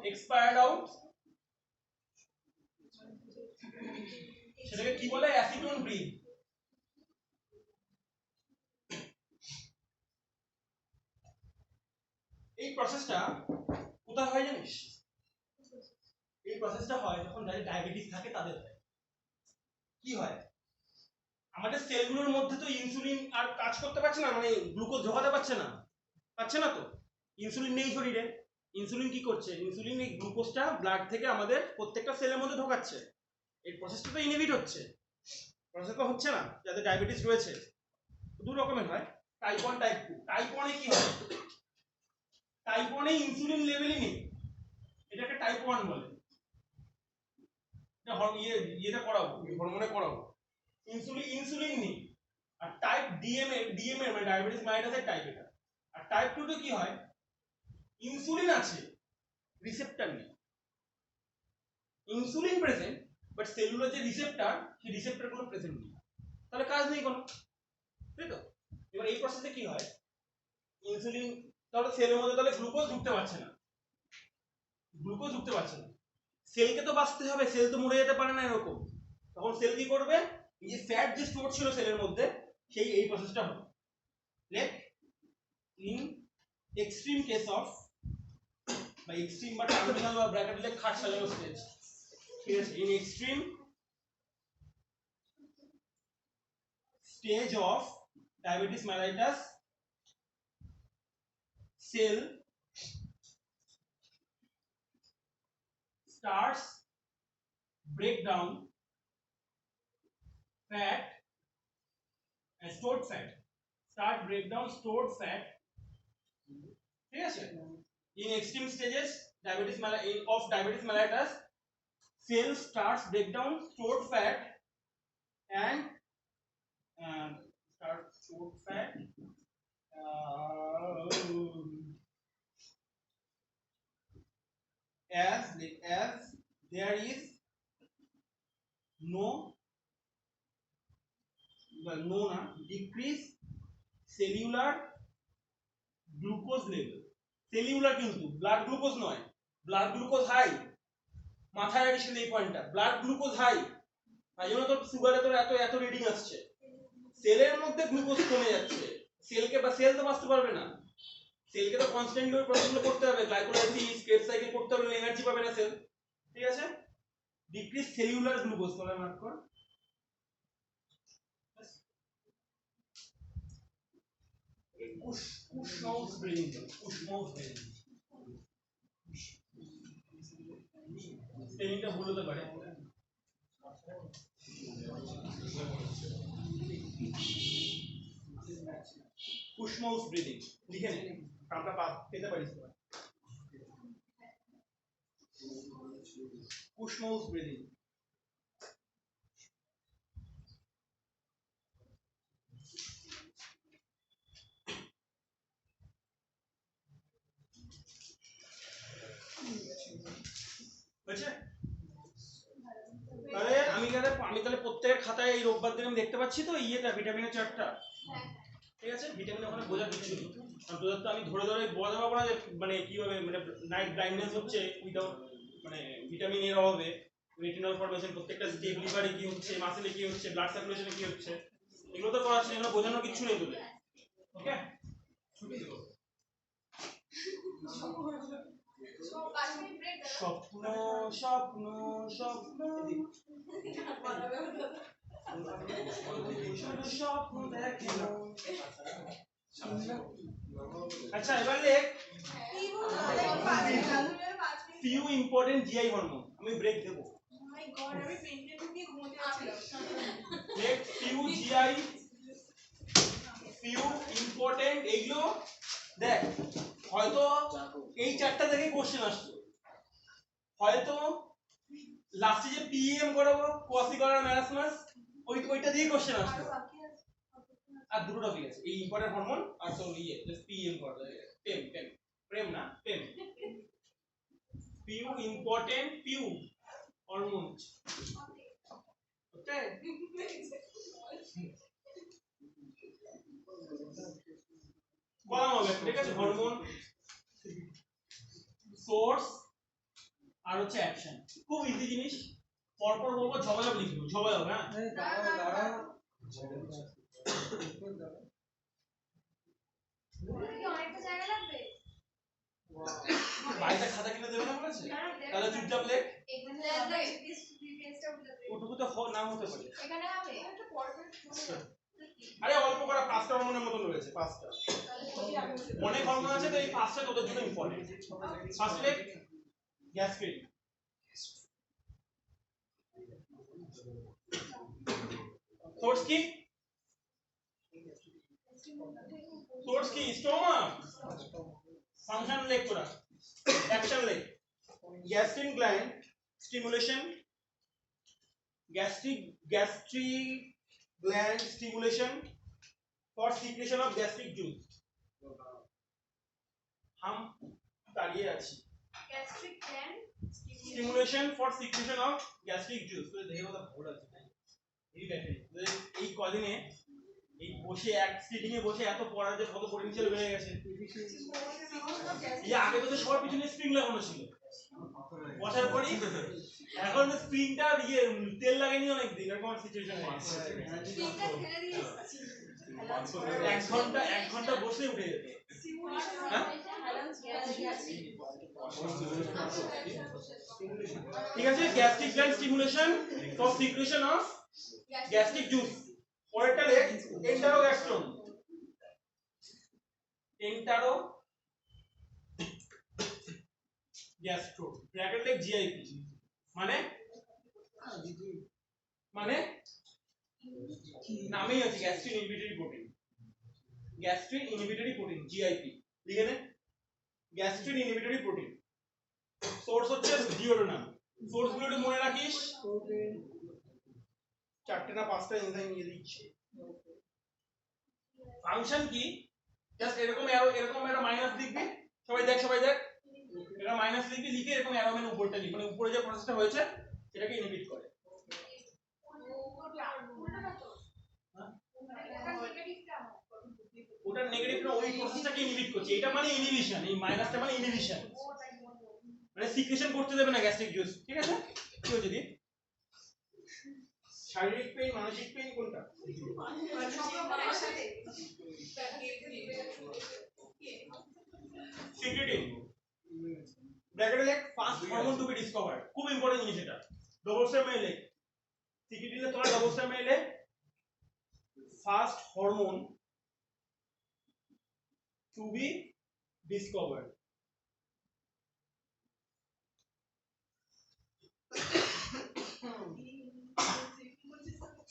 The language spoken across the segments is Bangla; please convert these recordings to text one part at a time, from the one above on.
expired out সেটাকে কি বলে অ্যাসিটোন ব্রিথ। এই প্রসেসটা কোথায় হয় জানিস? এই প্রসেসটা হয় যখন ডায়াবেটিস থাকে তাদের হয়। কি হয়, আমাদের সেলগুলোর মধ্যে তো ইনসুলিন আর কাজ করতে পারছে না, মানে গ্লুকোজ ঢোকাতে পারছে না তো, ইনসুলিন নেই শরীরে। ইনসুলিন কি করছে? ইনসুলিন এই গ্লুকোজটা ব্লাড থেকে আমাদের প্রত্যেকটা সেলের মধ্যে ঢোকাচ্ছে। এই প্রসেসটা তো ইনহিবিট হচ্ছে, প্রসেসটা হচ্ছে না। যাদের ডায়াবেটিস রয়েছে দু রকমের হয়, টাইপ 1 টাইপ 2। টাইপ 1 এ কি হয়? টাইপ 1 এ ইনসুলিন লেভেলই নেই, এটাকে টাইপ 1 বলে। এটা এটা করাবো, হরমোনে করাবো। ইনসুলিন নেই। আর টাইপ ডিএমএ মানে ডায়াবেটিস মেলিটাসের টাইপ এটা। আর টাইপ 2 তে কি হয়? ইনসুলিন আছে, রিসেপ্টর নেই। ইনসুলিন প্রেজেন্ট, বাট সেলুলার যে রিসেপ্টর, সেই রিসেপ্টর গুলো প্রেজেন্ট নেই, তাহলে কাজ নেই কোনো, তাই তো? এবার এই প্রসেসে কি হয়, ইনসুলিন তাহলে সেলের মধ্যে তাহলে গ্লুকোজ ঢুকতে পারছে না, সেলকে তো বাঁচতে হবে, সেল তো মরে যেতে পারে না এরকম। তখন সেল কি করবে? এই যে ফ্যাট যে স্টোর ছিল সেলের মধ্যে, সেই এই প্রসেসটা হবে। Let in extreme case of, বা এক্সট্রিম বা টার্মিনাল বা ব্র্যাকেট দিলে খাট সাজানো স্টেজ, ঠিক আছে? In extreme stage of diabetes mellitus, cell starts break down fat and stored fat, stored fat, ঠিক আছে? In extreme stages of diabetes mellitus, cell starts break down stored fat and as there is no decrease cellular glucose level, সেলিউলার কিন্তু ব্লাড গ্লুকোজ নয়, ব্লাড গ্লুকোজ হাই, মাথায় রাখিস এই পয়েন্টটা, ব্লাড গ্লুকোজ হাই, তাই জন্য তোর সুগারে তোর এত রিডিং আসছে। সেলের মধ্যে গ্লুকোজ কমে যাচ্ছে, সেল তো বাঁচতে পারবে না, সেলকে তো কনস্ট্যান্টলি ওই প্রসেসগুলো করতে হবে, গ্লাইকোলাইসিস ক্রেব সাইকেল করতে হবে, এনার্জি পাবে না সেল, ঠিক আছে? ডিক্রিজ সেলুলার গ্লুকোজ তোলা মার্ক কর। কুশমাউস ব্রেইন, স্পেলিংটা ভুল হতে পারে। কুশমাউস ব্রিদিং লিখে নে, আমরা পেতে পারি। কুশমাউস ব্রিদিং, বুঝছে? তাহলে আমি তাহলে প্রত্যেকের খাতায় এই রোববার দিন আমি দেখতে পাচ্ছি তো ইয়েটা ভিটামিনের চার্টটা, ঠিক আছে? ভিটামিন ওখানে বোঝা দিচ্ছি, কারণ তোদের তো আমি ধরে বোঝাতে পারবো না যে মানে কিভাবে মানে নাইট ব্লাইন্ডনেস হচ্ছে উইদাউট মানে ভিটামিন এর অভাবে, রেটিনাল ফর্মেশন, প্রত্যেকটা স্টেপ, লিভারে কি হচ্ছে, মাসেলে কি হচ্ছে, ব্লাড সার্কুলেশনে কি হচ্ছে, এগুলো তো করাচ্ছি, এগুলো বোঝানোর কিছু নেই তোদের। ওকে, ছুটি দেব। স্বপ্ন স্বপ্ন স্বপ্ন স্বপ্ন দেখে। আচ্ছা এবার দেখ ফিউ ইম্পর্টেন্ট জিআই হরমোন, আমি ব্রেক দেব। দেখ ফিউ জিআই, ফিউ ইম্পর্টেন্ট, এইগুলো দেখ হয়তো এই চারটা থেকে কোশ্চেন আসতো, হয়তো লাস্টে যে পিএম করাবো কোয়াসিকুলার ম্যারাসমাস, ওইটা দিয়ে কোশ্চেন আসতো। আর দুটো টপিক আছে, এই ইম্পর্টেন্ট হরমোন আর সব জাস্ট পিএম করা, প্রেম না পেম, পিউ ইম্পর্টেন্ট পিউ হরমোন, ওকে? কলাম হবে, ঠিক আছে? হরমোন সোর্স, আর হচ্ছে অ্যাকশন। খুব ইজি জিনিস, পরপর বলবো, ঝগড়া লিখবো, ঝগড়া হবে। হ্যাঁ বাড়িতে খাতা কিনে দেবে না বলেছে, তাহলে চুপচাপ লেখ। ওটুকু তো নাম হতে পারে। আরে অল্প করা 5টা হরমোনের মতো রয়েছে, 5টা অনেক হরমোন আছে, তো এই 5টা তোদের জন্য ইম্পর্টেন্ট। ফার্স্ট লেখ গ্যাস্ট্রিন। সোর্স কি? সোর্স কি? স্টোমাক। ফাংশন লেখ তোরা, অ্যাকশন লেখ। Gastrin gland stimulation, gastric gland stimulation for secretion of gastric juice. हम दाঁড়িয়ে আছি। gastric gland stimulation for secretion of gastric juice। তো দেখো তো ভুল আছে তাই এই ব্যাটারি এই কদিনে এই বসে এক সিটিং এ বসে এত পড়ার যে কত পোটেনশিয়াল বেড়ে গেছে। এই আগে তো সবার পিছনে স্প্রিং লাগানো ছিল, বসার পরই এখন স্প্রিংটা দিয়ে তেল লাগেনি অনেক দিন, এরকম সিচুয়েশন আছে। এক ঘন্টা বসে উঠে যেত। ঠিক আছে, gastric gland stimulation for secretion of gastric juice. পরেরটা লেখ এন্টারোগ্যাস্ট্রোম। এন্টারো গ্যাস্ট্রো ব্র্যাকেট লেখ জিআইপি, মানে মানে নামেই আছে gastrin inhibitory protein. Gastrin inhibitory protein GIP লিখে নে, গ্যাস্ট্রিন ইনহিবিটরি প্রোটিন। সোর্স হচ্ছে ডিওডোনাম। সোর্স গুলো একটু মনে রাখিস, 4টে না 5টা এনজাইম নিয়ে দিচ্ছে। ফাংশন কি? জাস্ট এরকম অ্যারো মাইনাস লিখবি, সবাই দেখ এটা মাইনাস লিখবি, লিখে এরকম অ্যারো মানে উপরটা লিখবি, মানে উপরে যে প্রসেসটা হয়েছে সেটাকে ইনহিবিট করে। ওটা নেগেটিভ না, ওই প্রসেসটাকে ইনহিবিট করছে, এটা মানে ইনহিবিশন, এই মাইনাসটা মানে ইনহিবিশন, মানে সিক্রেশন করতে দেবে না গ্যাস্ট্রিক জুস। ঠিক আছে, কি হচ্ছে দি শারীরিক পেইন মানসিক পেইন কোনটা? সিক্রেটিং। ব্র্যাকেটে লেখ first hormone to be discovered, খুব ইম্পর্টেন্ট জিনিস এটা। ডবল স্টার মেলে লেখ, সিক্রেটিংয়ে তোরা ডবল স্টার মেলে first hormone to be discovered.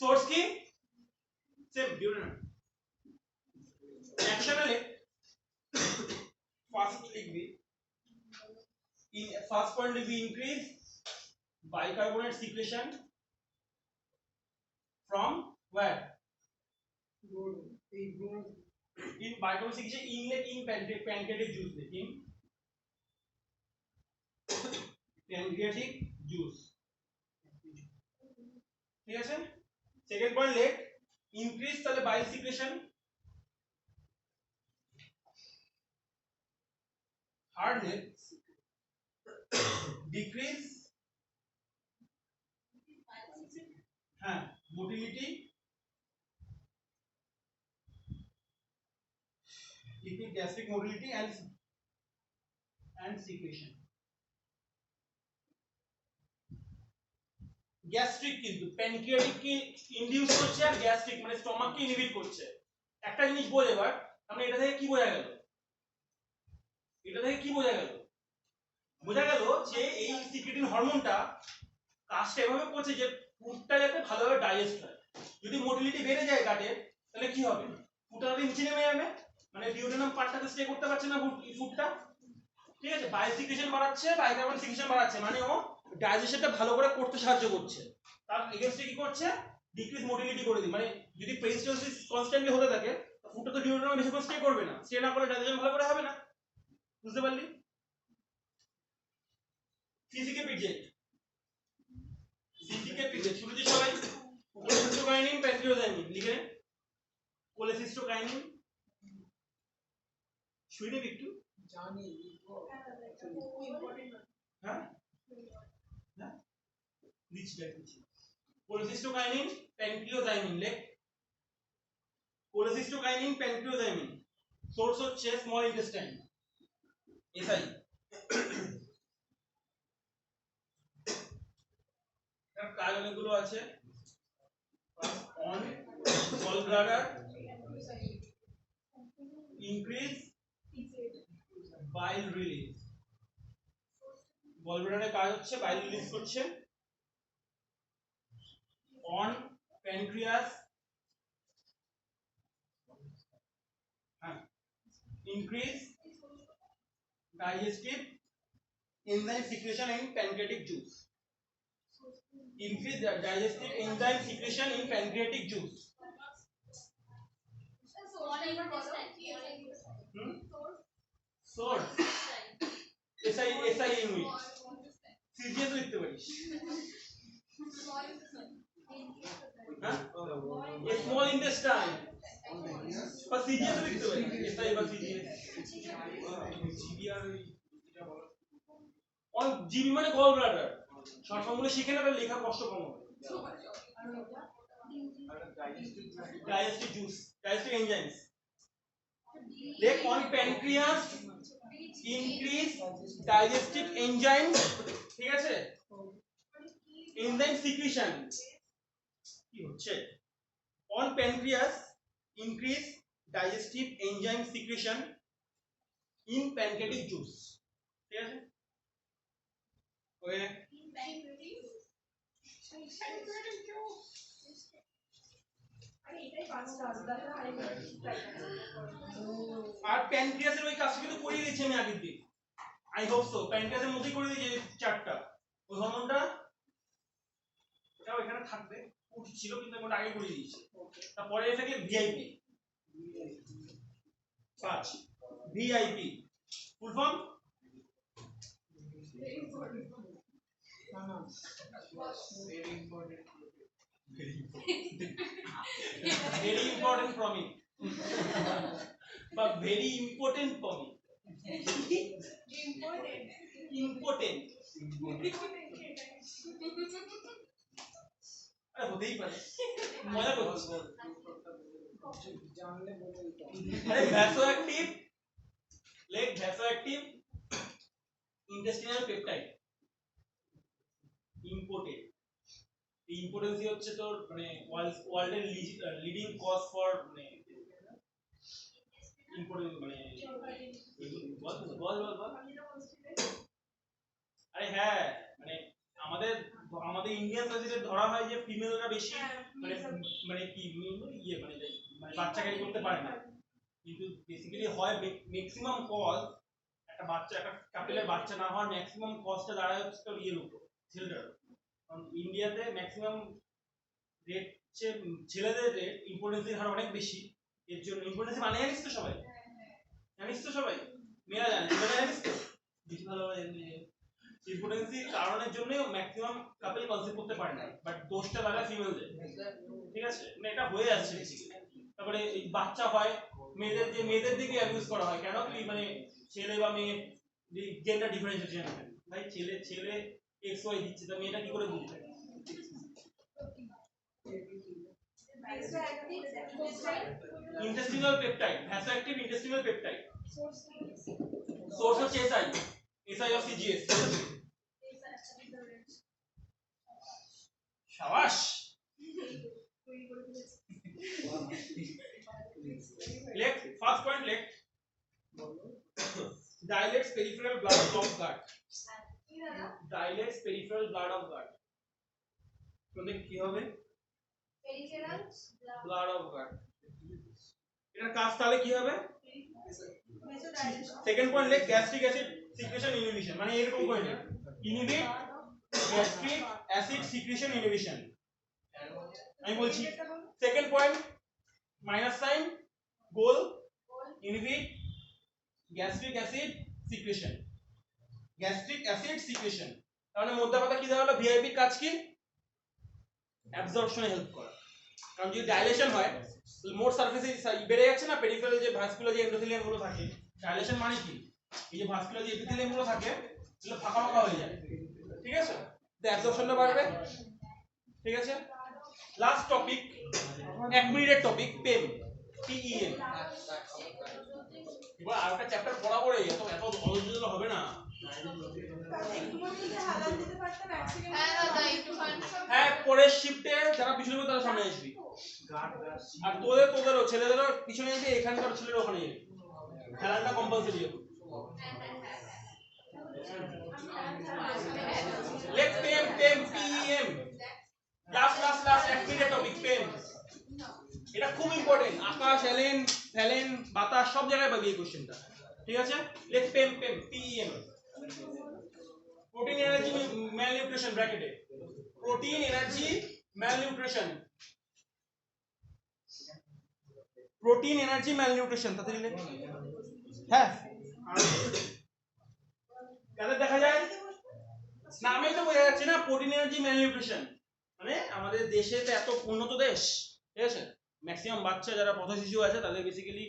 Source কি? Same duodenum. অ্যাকশন এ ফার্স্ট লিখবি, ফার্স্ট পয়েন্ট লিখবি increase bicarbonate secretion from where? In bicarbonate secretion in pancreatic juice, in pancreatic juice। ঠিক আছে, সেকেন্ড পয়েন্ট লেখ ইনক্রিজ, তাহলে bile secretion, থার্ড লেখ ডিক্রিজ, হ্যাঁ motility, decrease gastric motility and secretion। Gastric কিন্তু প্যানক্রিয়াটিক কে ইনডিউস করছে আর গ্যাস্ট্রিক মানে স্টমাক কে ইনহিবিট করছে। একটা জিনিস বোঝ এবার, আমরা এটা থেকে কি বোঝা গেল? এটা থেকে কি বোঝা গেল? বোঝা গেল যে এই সিক্রেটিন হরমোনটা কাজটা এভাবে করছে যে ফুডটা যাতে ভালোভাবে ডাইজেস্ট হয়। যদি মোটিলিটি বেড়ে যায় গাটে, তাহলে কি হবে? ফুডটা নিচে নেমে যাবে, মানে ডিওডোনাম পার্টটাতে স্টে করতে পারছে না ফুডটা। ঠিক আছে, বাইল সিক্রেশন বাড়াচ্ছে, বাইকার্বন সিক্রেশন বাড়াচ্ছে, মানে ও ডাইজেশনটা ভালো করে করতে সাহায্য করছে। তার এগেইনস্টে কি করছে? ডিক্রিজ মোটিলিটি করে দিই, মানে যদি পেরিস্টালসিস কনস্ট্যান্টলি হতে থাকে ফুডটা তো ডিওডোনামে বেশিক্ষণ স্টে করবে না, স্টে না করলে ডাইজেশন ভালো করে হবে না। বুঝতে পারলি? সিসিকে পিজেট, সিসিকে পিজেট শুরুতে সবাই কোলেসিস্টোকাইনিন প্যানক্রিওজাইমিন লিখে নেন। কোলেসিস্টোকাইনিন শুনে একটু জানি, হ্যাঁ cholecystokinin, pancreozymin, leg cholecystokinin, pancreozymin. Source হচ্ছে স্মল ইন্টেস্টাইন, এসআই। এর কাজ অনেকগুলো আছে। On gall bladder, increase bile release. Gall ব্লাডারের কাজ হচ্ছে বাইল রিলিজ করছে। On pancreas, increase digestive enzyme secretion in pancreatic juice. Increase digestive enzyme secretion in pancreatic juice. Source SI unit CGS লিখতে পারিস। স্মল ইন্টেস্টাইন বা সিজিএস লিখতে পারি, এসআই বা সিজিএস। অন জিবি মানে গল ব্লাডার, শর্ট ফর্মুলা শিখে না তাহলে লেখার কষ্ট কম হবে। Digestive juice, digestive enzymes. লেখ on pancreas, increase digestive enzyme, ঠিক আছে। এনজাইম সিক্রিশন কি হচ্ছে? On pancreas, increase digestive enzyme secretion in pancreatic juice, ঠিক আছে। ওকে, আর প্যানক্রিয়াসের ওই কাজটা কিন্তু করিয়ে দিয়েছি আমি আগের দিন, আই হোপ সো। প্যানক্রিয়াসের মধ্যেই করে দিয়েছি চারটা। ওই হরমোনটা এটাও এখানে থাকবে, উঠছিল কিন্তু আমি আগে করে দিয়েছি। তারপরে থাকে VIP 5, VIP full form very important for me but very important for me important আরে হতেই পারে, মজা করছি। আরে ভ্যাসোঅ্যাক্টিভ, লেগ ভ্যাসোঅ্যাক্টিভ ইন্টেস্টিনাল পেপটাইড ইম্পোর্টেড। এই ইম্পোর্টেন্সি হচ্ছে তোর মানে ওয়ার্ল্ডের লিডিং কজ ফর মানে ইম্পোর্টেন্ট মানে বল বল বল বল। আরে হ্যাঁ, মানে আমাদের ইন্ডিয়ান কালচারে ধরা হয় যে ফিমেলরা বেশি মানে মানে কি ইয়ে মানে বাচ্চা ক্যারি করতে পারে না, কিন্তু বেসিক্যালি হয় ম্যাক্সিমাম কজ একটা বাচ্চা, একটা কাপলের বাচ্চা না হওয়ার ম্যাক্সিমাম কজটা দাঁড়ায় হচ্ছে তোর ইয়ের উপর, ছেলেটার। কারণ ইন্ডিয়াতে ম্যাক্সিমাম রেট হচ্ছে ছেলেদের রেট ইম্পর্টেন্সের হার অনেক বেশি। এর জন্য ইম্পর্টেন্স মানে জানিস তো সবাই, জানিস তো সবাই, মেয়েরা জানে, ছেলেরা জানিস তো বেশি ভালোভাবে জানি। ইম্পর্টেন্সির কারণের জন্য ম্যাক্সিমাম কাপল কনসেপ্ট করতে পারে না, বাট দোষটা দাঁড়ায় ফিমেলদের, ঠিক আছে। মানে এটা হয়ে যাচ্ছে বেসিক্যালি। তারপরে এই বাচ্চা হয় মেয়েদের দিকে অ্যাবিউজ করা হয়, কেন কি মানে ছেলে বা মেয়ে জেন্ডার ডিফারেন্সিয়েশন, ভাই ছেলে এক্স ওয়াই দিচ্ছে, তা মেয়েটা কি করে বুঝবে? intestinal peptide, vasoactive intestinal peptide. Source হচ্ছে SI of CGS. শাবাশ। Left, first point left. Dilates peripheral blood of gut. Dilates peripheral blood of gut. তাহলে কি হবে? Peripheral blood of gut. এটার কাজ তাহলে কি হবে? সেকেন্ড পয়েন্ট লেখ গ্যাস্ট্রিক অ্যাসিড সিক্রেশন ইনহিবিশন, মানে এরকম করে লেখ inhibit gastric acid secretion inhibition. আমি বলছি সেকেন্ড পয়েন্ট মাইনাস সাইন গোল inhibit gastric acid secretion, gastric acid secretion. তাহলে মধ্যে কথা কি দাঁড়ালো? ভিআইপি কাজ কি? অ্যাবজর্পশনে হেল্প করা। কারণ যদি ডাইলেশন হয় মোট সারফেসে বেড়ে যাচ্ছে না, পেরিফেরাল যে ভাস্কুলার যে এন্ডোথেলিয়াম গুলো থাকে, ডাইলেশন মানে কি? এই যে ভাস্কুলার যে এপিথেলিয়াম গুলো থাকে সেগুলো ফাঁকা ফাঁকা হয়ে যায়, ঠিক আছে। তো অ্যাবজর্পশনটা বাড়বে, ঠিক আছে, লাস্ট টপিক, 1 মিনিটের টপিক, পেম, PEM। এবার আর একটা চ্যাপ্টার পড়াবো রে, এত এত অধৈর্য হবে না। হ্যাঁ, পরের শিফটে যারা পিছনে তারা সামনে আসবি, আর তোদেরও ছেলেদেরও পিছনে আসবি, এখানকার ছেলেরা ওখানে যাবে, খেলাটা কম্পালসারি হবে। লেট পেম, PEM, লাস্ট 1 মিনিটের টপিক, পেম। এটা খুব ইম্পর্টেন্ট, আকাশ, এলেন, ফ্যালেন, বাতাস সব জায়গায় পাবি এই কোশ্চেনটা। ঠিক আছে, let PEM, PEM, protein energy malnutrition ব্র্যাকেটে, protein energy malnutrition, protein energy malnutrition, তাতে লিখে হ্যাঁ কাদের দেখা যায় নামেই তো বোঝা যাচ্ছে না, প্রোটিন এনার্জি ম্যালনিউট্রিশন মানে আমাদের দেশে তো এত উন্নত দেশ, ঠিক আছে, ম্যাক্সিমাম বাচ্চা যারা পথ শিশু আছে তাদের বেসিক্যালি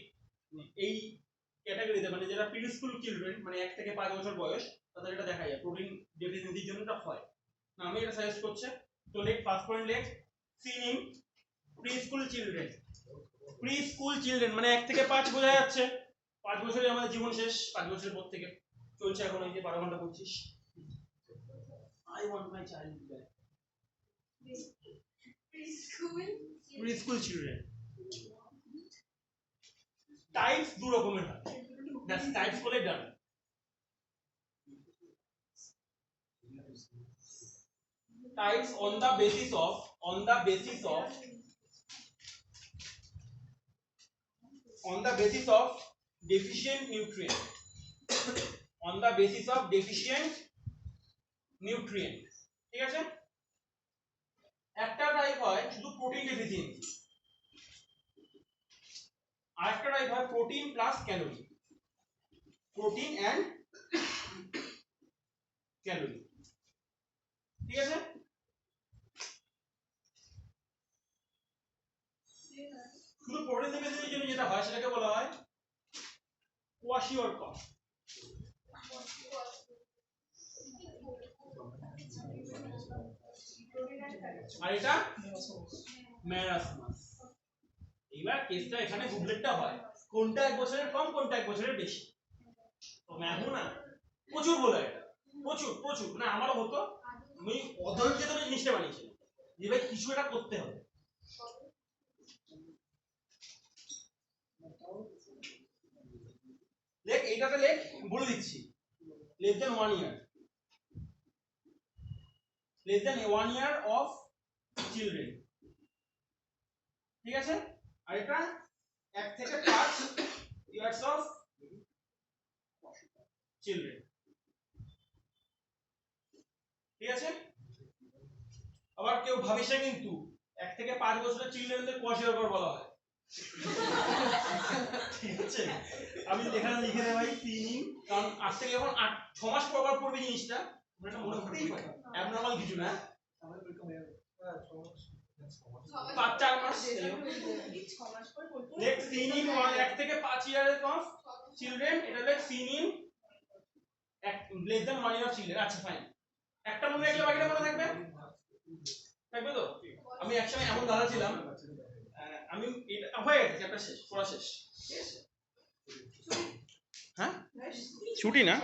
এই ক্যাটাগরিতে, মানে যারা প্রি স্কুল চিলড্রেন, মানে 1 থেকে 5 বছর বয়স, তাদের এটা দেখা যায় প্রোটিন ডেফিসিয়েন্সির জন্য এটা হয় না। আমি এটা সাজেস্ট করছে, তো let first point let seen in pre school children. Pre school children মানে 1 থেকে 5 বোঝা যাচ্ছে, 5 বছরে আমাদের জীবন শেষ, 5 বছরের পর থেকে চলছে এখন এই যে 12 ঘন্টা করছিস। I want my child to die. Preschool children. Types দু রকমের হয়, that's types বলে done। Types on the basis of deficient nutrient, on the basis of deficient nutrient, ঠিক আছে। একটা টাইপ হয় শুধু প্রোটিন ডেফিসিয়েন্সি, আরেকটা টাইপ হয় protein plus calorie, protein and calorie, ঠিক আছে। শুধু প্রোটিন ডেফিসিয়েন্সির জন্য যেটা হয় সেটাকে বলা হয় কোয়াশিওরকর, আর এটা ম্যারাসমাস। এইবার কেসটা এখানে গুগলেটটা হয়, কোনটা 1 বছরের কম কোনটা 1 বছরের বেশি, তো ম্যাথও না প্রচুর বলে, এটা প্রচুর না, আমারও হতো, আমি অধৈর্য ধরে জিনিসটা বানিয়েছিলাম যে ভাই কিছু একটা করতে হবে। লেখ এইটাতে লেখ, বলে দিচ্ছি, less than 1 year, less than 1 year of children, ঠিক আছে। আর এটা 1 থেকে 5 years of children, ঠিক আছে। আবার কেউ ভাবিস না কিন্তু 1 থেকে 5 বছরের চিলড্রেনদের কোয়াশিওরকর বলা হয়, ঠিক আছে। আমি এখানে লিখে দেব ভাই সিনিং, কারণ আজ থেকে যখন 6 মাস পর পড়বে জিনিসটা, এটা মনে হতেই পারে অ্যাবনরমাল কিছু না, 5-4 মাস লেট সিন ইন 1 থেকে 5 ইয়ারের অফ চিলড্রেন, এটা late seen in less than 1 year of children. আচ্ছা ফাইন, একটা মনে রাখলে বাকিটা মনে থাকবে, থাকবে তো। আমি একসময় এমন দাদা ছিলাম, আমি এটা হয়ে গেছে চ্যাপ্টার শেষ, পড়া শেষ, ঠিক আছে। হ্যাঁ ছুটি না